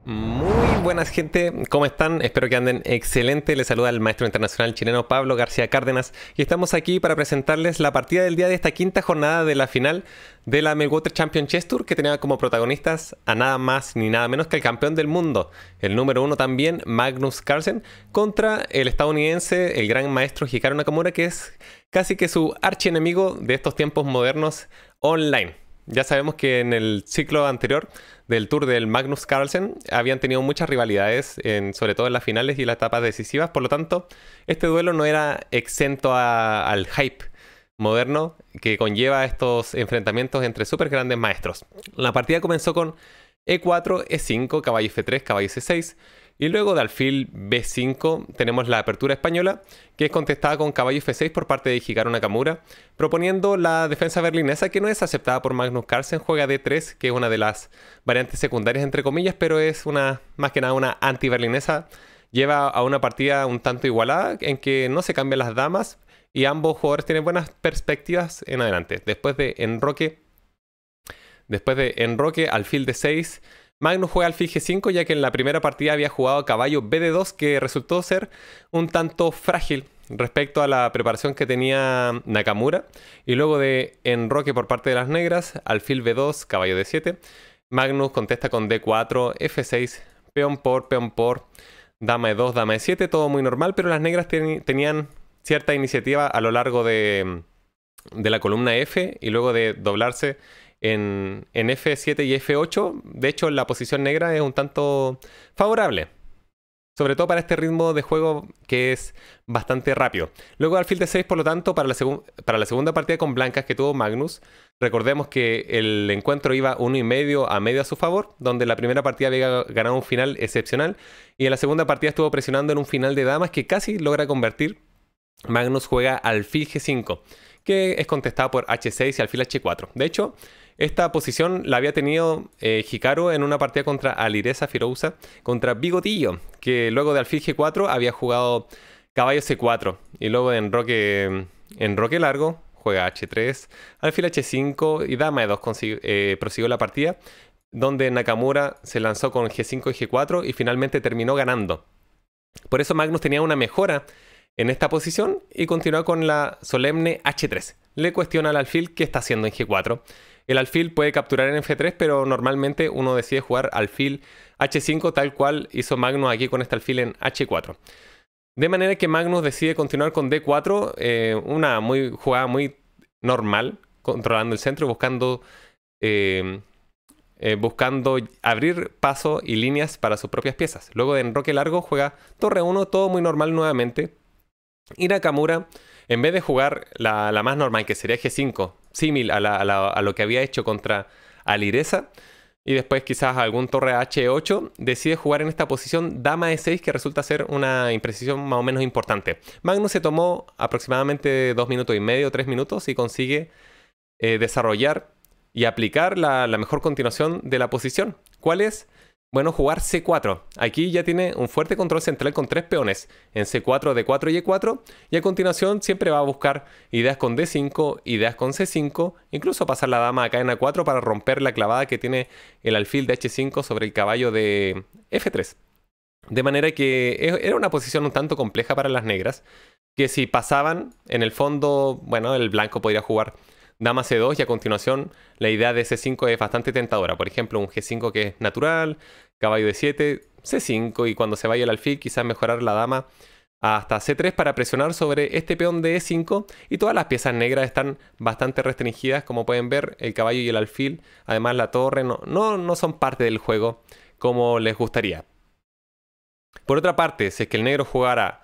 Muy buenas gente, ¿cómo están? Espero que anden excelente. Les saluda el maestro internacional chileno Pablo García Cárdenas y estamos aquí para presentarles la partida del día de esta quinta jornada de la final de la Meltwater Champion Chess Tour, que tenía como protagonistas a nada más ni nada menos que el campeón del mundo, el número uno también, Magnus Carlsen, contra el estadounidense, el gran maestro Hikaru Nakamura, que es casi que su archienemigo de estos tiempos modernos online. Ya sabemos que en el ciclo anterior del Tour del Magnus Carlsen habían tenido muchas rivalidades, sobre todo en las finales y las etapas decisivas. Por lo tanto, este duelo no era exento al hype moderno que conlleva estos enfrentamientos entre súper grandes maestros. La partida comenzó con E4, E5, caballo F3, caballo C6. Y luego de alfil B5 tenemos la apertura española, que es contestada con caballo F6 por parte de Hikaru Nakamura, proponiendo la defensa berlinesa, que no es aceptada por Magnus Carlsen. Juega D3, que es una de las variantes secundarias entre comillas, pero es más que nada una anti-berlinesa. Lleva a una partida un tanto igualada, en que no se cambian las damas y ambos jugadores tienen buenas perspectivas en adelante. Después de enroque, alfil D6, Magnus juega alfil G5, ya que en la primera partida había jugado caballo BD2, que resultó ser un tanto frágil respecto a la preparación que tenía Nakamura. Y luego de enroque por parte de las negras, alfil B2, caballo D7, Magnus contesta con D4, F6, peón por, dama E2, dama E7, todo muy normal, pero las negras tenían cierta iniciativa a lo largo de la columna F, y luego de doblarse en F7 y F8, de hecho la posición negra es un tanto favorable, sobre todo para este ritmo de juego que es bastante rápido. Luego alfil D6, por lo tanto, para la segunda partida con blancas que tuvo Magnus, recordemos que el encuentro iba 1,5 a medio a su favor, donde la primera partida había ganado un final excepcional, y en la segunda partida estuvo presionando en un final de damas que casi logra convertir. Magnus juega alfil G5, que es contestado por H6 y alfil H4. De hecho, esta posición la había tenido Hikaru en una partida contra Alireza Firouzja, contra Bigotillo, que luego de alfil G4 había jugado caballo C4, y luego de enroque largo juega H3, alfil H5 y dama E2 prosiguió la partida, donde Nakamura se lanzó con G5 y G4 y finalmente terminó ganando. Por eso Magnus tenía una mejora en esta posición y continúa con la solemne H3. Le cuestiona al alfil qué está haciendo en G4. El alfil puede capturar en F3, pero normalmente uno decide jugar alfil H5, tal cual hizo Magnus aquí con este alfil en H4. De manera que Magnus decide continuar con D4, una jugada muy normal, controlando el centro, buscando abrir paso y líneas para sus propias piezas. Luego de enroque largo juega torre 1, todo muy normal nuevamente. Y Nakamura, en vez de jugar la más normal, que sería G5, símil a lo que había hecho contra Alireza, y después quizás algún torre H8, decide jugar en esta posición dama E6, que resulta ser una imprecisión más o menos importante. Magnus se tomó aproximadamente 2 minutos y medio, 3 minutos, y consigue desarrollar y aplicar la mejor continuación de la posición. ¿Cuál es? Bueno, jugar C4. Aquí ya tiene un fuerte control central con 3 peones en C4, D4 y E4. Y a continuación siempre va a buscar ideas con D5, ideas con C5. Incluso pasar la dama acá en A4 para romper la clavada que tiene el alfil de H5 sobre el caballo de F3. De manera que era una posición un tanto compleja para las negras, que si pasaban, en el fondo, bueno, el blanco podría jugar dama C2 y a continuación la idea de C5 es bastante tentadora. Por ejemplo, un G5 que es natural, caballo D7, C5, y cuando se vaya el alfil quizás mejorar la dama hasta C3 para presionar sobre este peón de E5, y todas las piezas negras están bastante restringidas, como pueden ver, el caballo y el alfil. Además la torre no son parte del juego como les gustaría. Por otra parte, si es que el negro jugara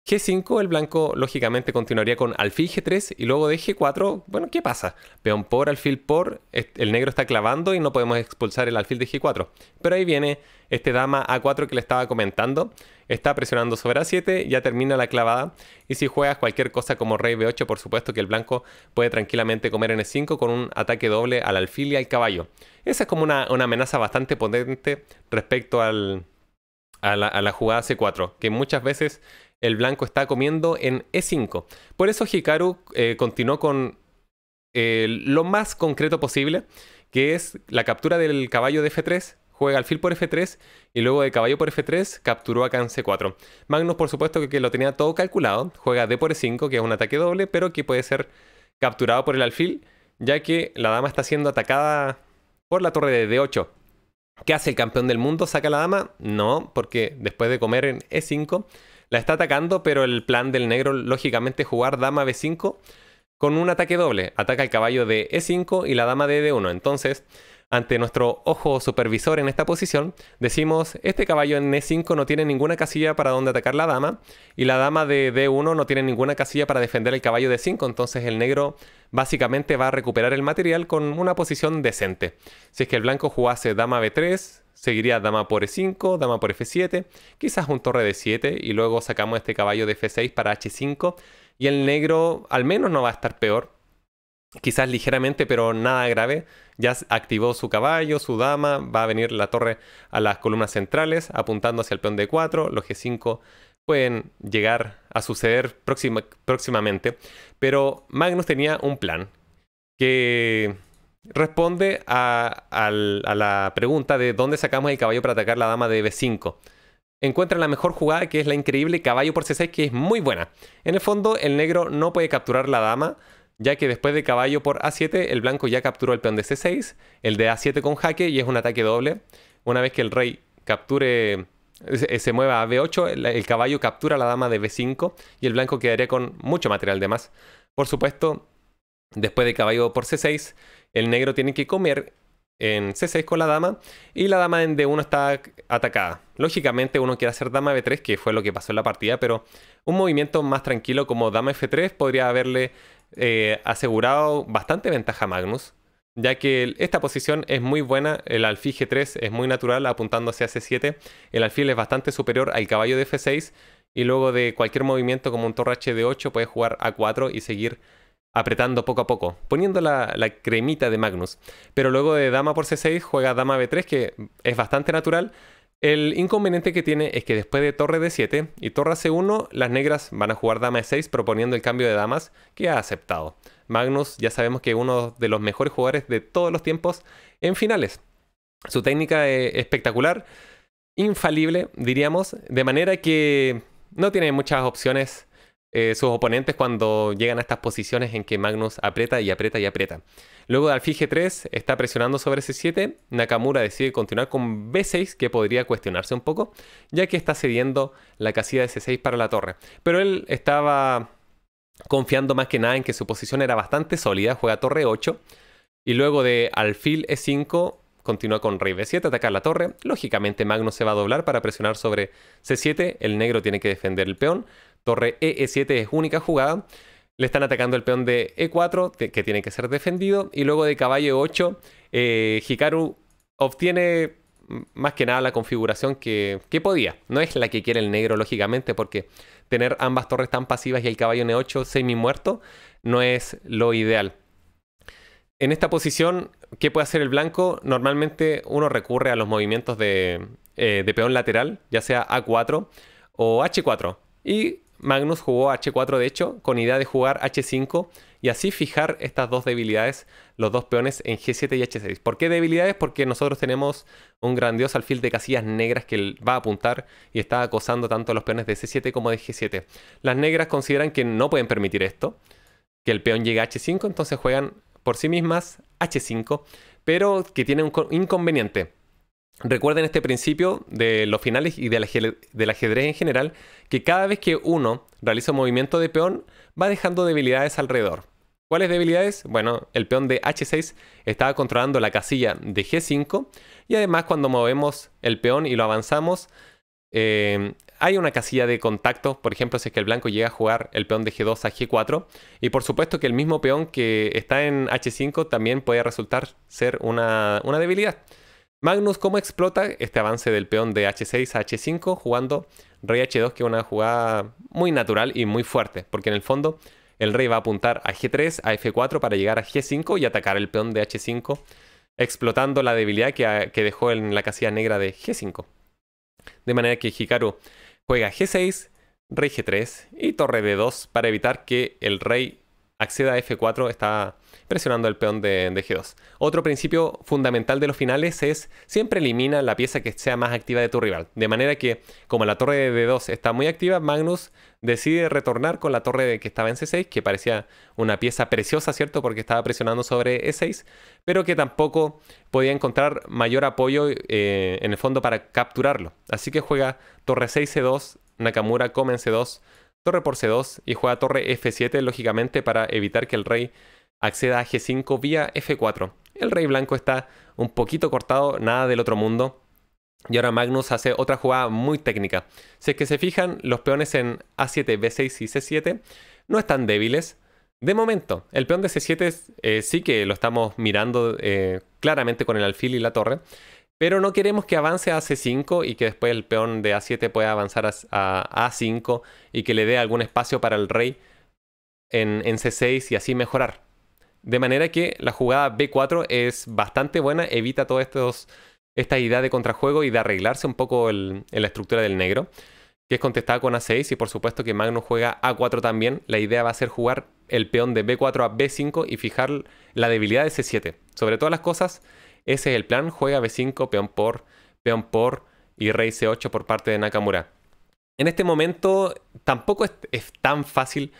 G5, el blanco lógicamente continuaría con alfil G3 y luego de G4, bueno, ¿qué pasa? Peón por, alfil por, el negro está clavando y no podemos expulsar el alfil de G4. Pero ahí viene este dama A4 que le estaba comentando, está presionando sobre A7, ya termina la clavada, y si juegas cualquier cosa como rey B8, por supuesto que el blanco puede tranquilamente comer en E5 con un ataque doble al alfil y al caballo. Esa es como una amenaza bastante potente respecto a la jugada C4, que muchas veces el blanco está comiendo en E5. Por eso Hikaru continuó con lo más concreto posible, que es la captura del caballo de F3, juega alfil por F3 y luego de caballo por F3 capturó acá en C4. Magnus, por supuesto, que lo tenía todo calculado. Juega D por E5, que es un ataque doble, pero que puede ser capturado por el alfil, ya que la dama está siendo atacada por la torre de D8. ¿Qué hace el campeón del mundo? ¿Saca la dama? No, porque después de comer en E5 la está atacando, pero el plan del negro lógicamente es jugar dama B5 con un ataque doble. Ataca el caballo de E5 y la dama de D1. Entonces, ante nuestro ojo supervisor en esta posición, decimos, este caballo en E5 no tiene ninguna casilla para donde atacar la dama, y la dama de D1 no tiene ninguna casilla para defender el caballo de E5, entonces el negro básicamente va a recuperar el material con una posición decente. Si es que el blanco jugase dama B3, seguiría dama por E5, dama por F7, quizás un torre de 7, y luego sacamos este caballo de F6 para H5, y el negro al menos no va a estar peor. Quizás ligeramente, pero nada grave. Ya activó su caballo, su dama. Va a venir la torre a las columnas centrales, apuntando hacia el peón D4. Los G5 pueden llegar a suceder próximamente. Pero Magnus tenía un plan que responde a la pregunta de dónde sacamos el caballo para atacar la dama de B5. Encuentra la mejor jugada, que es la increíble caballo por C6, que es muy buena. En el fondo, el negro no puede capturar la dama, ya que después de caballo por A7, el blanco ya capturó el peón de C6, el de A7 con jaque, y es un ataque doble. Una vez que el rey capture, se mueva a B8, el caballo captura la dama de B5, y el blanco quedaría con mucho material de más. Por supuesto, después de caballo por C6, el negro tiene que comer en C6 con la dama, y la dama en D1 está atacada. Lógicamente uno quiere hacer dama B3, que fue lo que pasó en la partida, pero un movimiento más tranquilo como dama F3 podría haberle asegurado bastante ventaja a Magnus, ya que esta posición es muy buena. El alfil G3 es muy natural apuntando hacia C7, el alfil es bastante superior al caballo de F6, y luego de cualquier movimiento como un torre HD8 puede jugar A4 y seguir apretando poco a poco, poniendo la cremita de Magnus. Pero luego de dama por C6 juega dama B3, que es bastante natural. El inconveniente que tiene es que después de torre D7 y torre C1, las negras van a jugar dama E6 proponiendo el cambio de damas, que ha aceptado. Magnus ya sabemos que es uno de los mejores jugadores de todos los tiempos en finales. Su técnica es espectacular, infalible, diríamos, de manera que no tiene muchas opciones sus oponentes cuando llegan a estas posiciones en que Magnus aprieta y aprieta y aprieta. Luego de alfil G3 está presionando sobre C7, Nakamura decide continuar con B6, que podría cuestionarse un poco, ya que está cediendo la casilla de C6 para la torre. Pero él estaba confiando más que nada en que su posición era bastante sólida, juega torre 8, y luego de alfil E5 continúa con rey B7, atacar la torre. Lógicamente Magnus se va a doblar para presionar sobre C7, el negro tiene que defender el peón. Torre E7 es única jugada. Le están atacando el peón de E4, que tiene que ser defendido. Y luego de caballo 8, Hikaru obtiene más que nada la configuración que podía. No es la que quiere el negro, lógicamente, porque tener ambas torres tan pasivas y el caballo en E8 semi muerto no es lo ideal. En esta posición, ¿qué puede hacer el blanco? Normalmente uno recurre a los movimientos de peón lateral, ya sea A4 o H4. Y Magnus jugó H4 de hecho, con idea de jugar H5 y así fijar estas dos debilidades, los dos peones en G7 y H6. ¿Por qué debilidades? Porque nosotros tenemos un grandioso alfil de casillas negras que él va a apuntar y está acosando tanto a los peones de C7 como de G7. Las negras consideran que no pueden permitir esto, que el peón llegue a H5, entonces juegan por sí mismas H5, pero que tiene un inconveniente. Recuerden este principio de los finales y del ajedrez en general, que cada vez que uno realiza un movimiento de peón, va dejando debilidades alrededor. ¿Cuáles debilidades? Bueno, el peón de H6 estaba controlando la casilla de G5, y además cuando movemos el peón y lo avanzamos, hay una casilla de contacto. Por ejemplo, si es que el blanco llega a jugar el peón de G2 a G4, y por supuesto que el mismo peón que está en H5 también puede resultar ser una debilidad. Magnus, ¿cómo explota este avance del peón de H6 a H5? Jugando rey H2, que es una jugada muy natural y muy fuerte, porque en el fondo el rey va a apuntar a G3, a F4 para llegar a G5 y atacar el peón de H5, explotando la debilidad que dejó en la casilla negra de G5. De manera que Hikaru juega G6, rey G3 y torre D2 para evitar que el rey acceda a F4, está presionando el peón de G2. Otro principio fundamental de los finales es siempre elimina la pieza que sea más activa de tu rival. De manera que, como la torre de D2 está muy activa, Magnus decide retornar con la torre que estaba en C6, que parecía una pieza preciosa, ¿cierto? Porque estaba presionando sobre E6, pero que tampoco podía encontrar mayor apoyo en el fondo para capturarlo. Así que juega torre 6 C2, Nakamura come en C2, torre por C2 y juega torre F7, lógicamente para evitar que el rey acceda a G5 vía F4. El rey blanco está un poquito cortado, nada del otro mundo. Y ahora Magnus hace otra jugada muy técnica. Si es que se fijan, los peones en A7, B6 y C7 no están débiles. De momento, el peón de C7 sí que lo estamos mirando claramente con el alfil y la torre. Pero no queremos que avance a C5 y que después el peón de A7 pueda avanzar a A5 y que le dé algún espacio para el rey en C6 y así mejorar. De manera que la jugada B4 es bastante buena, evita todas esta idea de contrajuego y de arreglarse un poco en la estructura del negro, que es contestada con A6 y por supuesto que Magnus juega A4 también. La idea va a ser jugar el peón de B4 a B5 y fijar la debilidad de C7. Sobre todas las cosas, ese es el plan, juega B5, peón por y rey C8 por parte de Nakamura. En este momento tampoco es tan fácil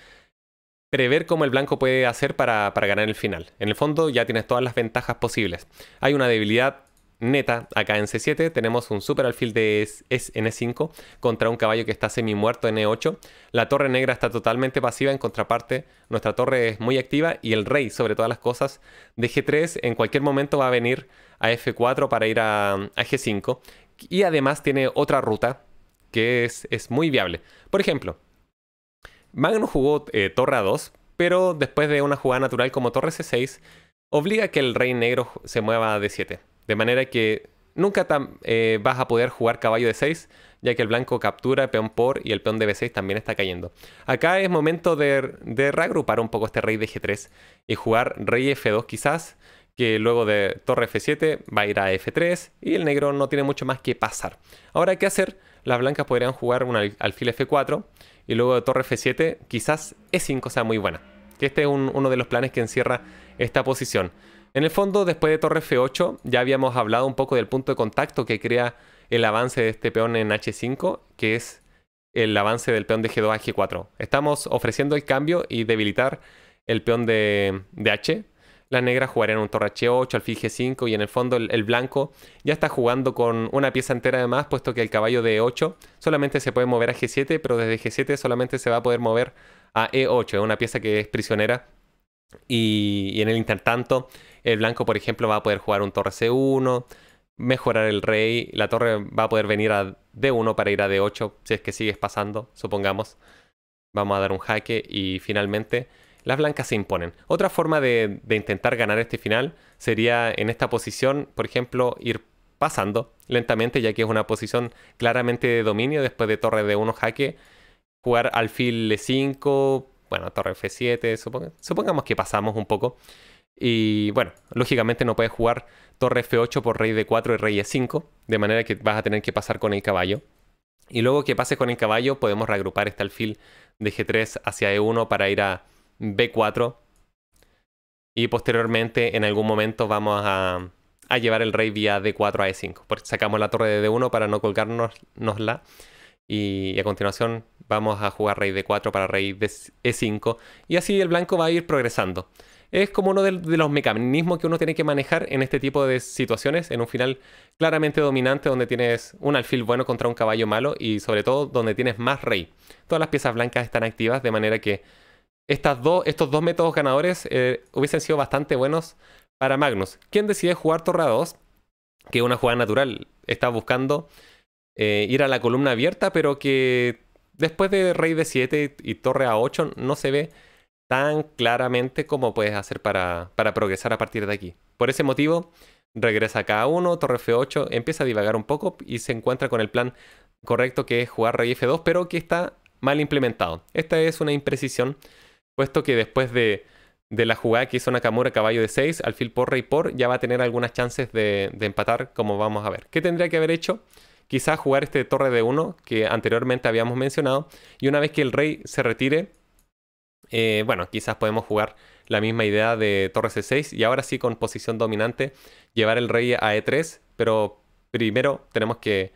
prever cómo el blanco puede hacer para ganar el final. En el fondo ya tienes todas las ventajas posibles. Hay una debilidad neta acá en C7, tenemos un super alfil de en E5 contra un caballo que está semi muerto en E8. La torre negra está totalmente pasiva, en contraparte nuestra torre es muy activa y el rey, sobre todas las cosas, de G3 en cualquier momento va a venir a F4 para ir a G5 y además tiene otra ruta que es muy viable. Por ejemplo, Magnus jugó torre A2, pero después de una jugada natural como torre C6 obliga a que el rey negro se mueva a D7. De manera que nunca vas a poder jugar caballo de 6, ya que el blanco captura el peón por y el peón de B6 también está cayendo. Acá es momento de reagrupar un poco este rey de G3 y jugar rey F2 quizás, que luego de torre F7 va a ir a F3 y el negro no tiene mucho más que pasar. Ahora, ¿qué hacer? Las blancas podrían jugar un alfil F4 y luego de torre F7 quizás E5 sea muy buena. Que este es uno de los planes que encierra esta posición. En el fondo, después de torre F8, ya habíamos hablado un poco del punto de contacto que crea el avance de este peón en H5, que es el avance del peón de G2 a G4. Estamos ofreciendo el cambio y debilitar el peón de H. Las negras jugarían un torre H8, alfil G5 y en el fondo el blanco ya está jugando con una pieza entera de más, puesto que el caballo de E8 solamente se puede mover a G7, pero desde G7 solamente se va a poder mover a E8. Es una pieza que es prisionera y en el intertanto el blanco, por ejemplo, va a poder jugar un torre C1, mejorar el rey, la torre va a poder venir a D1 para ir a D8 si es que sigues pasando, supongamos. Vamos a dar un jaque y finalmente las blancas se imponen. Otra forma de intentar ganar este final sería en esta posición, por ejemplo, ir pasando lentamente, ya que es una posición claramente de dominio después de torre D1 jaque, jugar alfil E5, bueno, torre F7, supongamos que pasamos un poco. Y bueno, lógicamente no puedes jugar torre F8 por rey D4 y rey E5, de manera que vas a tener que pasar con el caballo. Y luego que pases con el caballo podemos reagrupar este alfil de G3 hacia E1 para ir a B4. Y posteriormente en algún momento vamos a llevar el rey vía D4 a E5. Porque sacamos la torre de D1 para no colgárnosla. Y a continuación vamos a jugar rey D4 para rey E5. Y así el blanco va a ir progresando. Es como uno de los mecanismos que uno tiene que manejar en este tipo de situaciones, en un final claramente dominante donde tienes un alfil bueno contra un caballo malo y sobre todo donde tienes más rey. Todas las piezas blancas están activas, de manera que estos dos métodos ganadores hubiesen sido bastante buenos para Magnus. ¿Quién decide jugar torre A2? Que es una jugada natural. Está buscando ir a la columna abierta, pero que después de rey D7 y torre A8 no se ve tan claramente como puedes hacer para progresar a partir de aquí. Por ese motivo, regresa acá a A1, torre F8, empieza a divagar un poco y se encuentra con el plan correcto, que es jugar rey F2, pero que está mal implementado. Esta es una imprecisión, puesto que después de la jugada que hizo Nakamura caballo de 6, alfil por rey por, ya va a tener algunas chances de empatar, como vamos a ver. ¿Qué tendría que haber hecho? Quizás jugar este torre de 1 que anteriormente habíamos mencionado, y una vez que el rey se retire, Bueno, quizás podemos jugar la misma idea de torre C6 y ahora sí con posición dominante llevar el rey a E3, pero primero tenemos que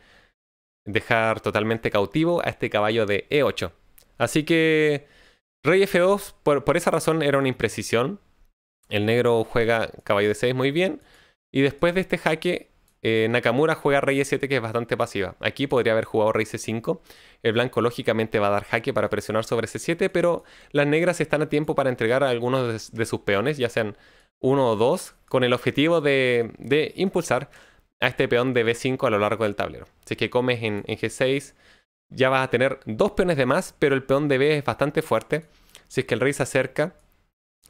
dejar totalmente cautivo a este caballo de E8. Así que rey F2, por esa razón era una imprecisión. El negro juega caballo D6 muy bien. Y después de este jaque, Nakamura juega rey E7, que es bastante pasiva. Aquí podría haber jugado rey C5. El blanco lógicamente va a dar jaque para presionar sobre C7, pero las negras están a tiempo para entregar a algunos de sus peones, ya sean uno o dos, con el objetivo de impulsar a este peón de B5 a lo largo del tablero. Si es que comes en G6, ya vas a tener dos peones de más, pero el peón de B es bastante fuerte. Si es que el rey se acerca,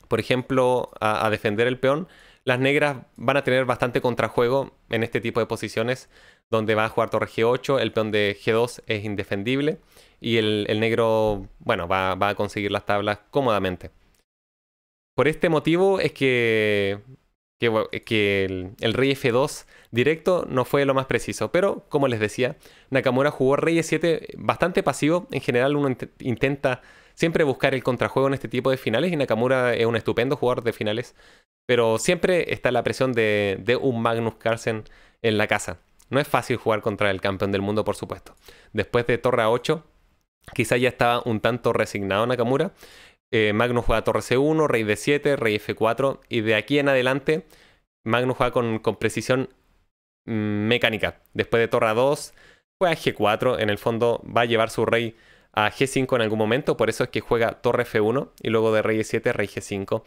por ejemplo, a defender el peón, las negras van a tener bastante contrajuego en este tipo de posiciones, donde va a jugar torre G8, el peón de G2 es indefendible, y el negro, bueno, va a conseguir las tablas cómodamente. Por este motivo es que el rey F2 directo no fue lo más preciso. Pero, como les decía, Nakamura jugó rey E7 bastante pasivo. En general uno intenta siempre buscar el contrajuego en este tipo de finales y Nakamura es un estupendo jugador de finales. Pero siempre está la presión de un Magnus Carlsen en la casa. No es fácil jugar contra el campeón del mundo, por supuesto. Después de torre A8, quizá ya estaba un tanto resignado Nakamura. Magnus juega torre C1, rey D7, rey F4 y de aquí en adelante Magnus juega con precisión mecánica. Después de torre A2 juega G4, en el fondo va a llevar su rey a G5 en algún momento, por eso es que juega torre F1 y luego de rey E7, rey G5.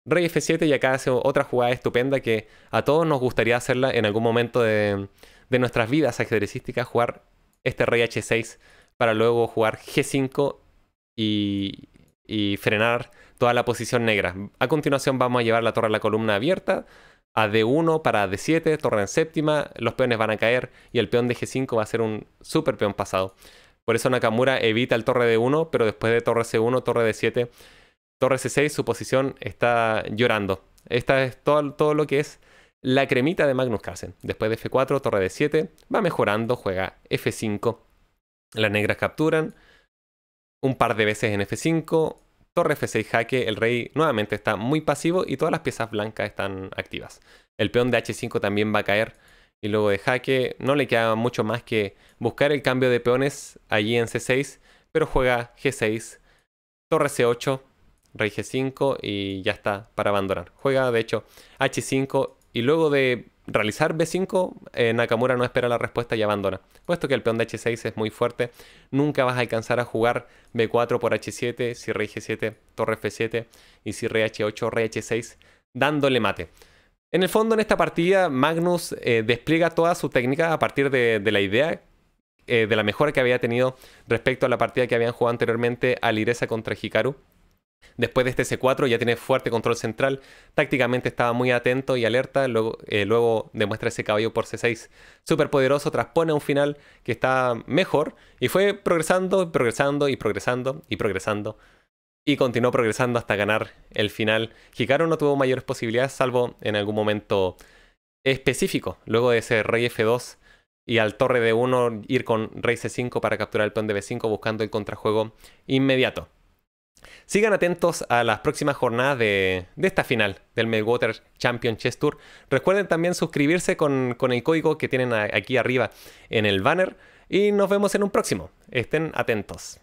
Rey F7 y acá hace otra jugada estupenda que a todos nos gustaría hacerla en algún momento de nuestras vidas ajedrecísticas, jugar este rey H6 para luego jugar G5 y frenar toda la posición negra. A continuación vamos a llevar la torre a la columna abierta, a D1 para D7, torre en séptima, los peones van a caer y el peón de G5 va a ser un super peón pasado. Por eso Nakamura evita el torre D1, pero después de torre C1, torre D7, torre C6, su posición está llorando. Esta es todo lo que es la cremita de Magnus Carlsen. Después de F4, torre D7, va mejorando, juega F5, las negras capturan, un par de veces en F5, torre F6 jaque, el rey nuevamente está muy pasivo y todas las piezas blancas están activas. El peón de H5 también va a caer y luego de jaque no le queda mucho más que buscar el cambio de peones allí en C6, pero juega G6, torre C8, rey G5 y ya está para abandonar. Juega de hecho H5 y luego de realizar B5, Nakamura no espera la respuesta y abandona. Puesto que el peón de H6 es muy fuerte, nunca vas a alcanzar a jugar B4 por H7, si rey G7, torre F7 y si rey H8, rey H6, dándole mate. En el fondo, en esta partida, Magnus despliega toda su técnica a partir de la idea, de la mejora que había tenido respecto a la partida que habían jugado anteriormente Alireza contra Hikaru. Después de este C4 ya tiene fuerte control central, tácticamente estaba muy atento y alerta, luego demuestra ese caballo por C6 súper poderoso, transpone a un final que está mejor y fue progresando, progresando y progresando y progresando y continuó progresando hasta ganar el final. Hikaru no tuvo mayores posibilidades salvo en algún momento específico, luego de ese rey F2 y al torre D1 ir con rey C5 para capturar el peón de B5 buscando el contrajuego inmediato. Sigan atentos a las próximas jornadas de esta final del Meltwater Champion Chess Tour. Recuerden también suscribirse con el código que tienen aquí arriba en el banner. Y nos vemos en un próximo. Estén atentos.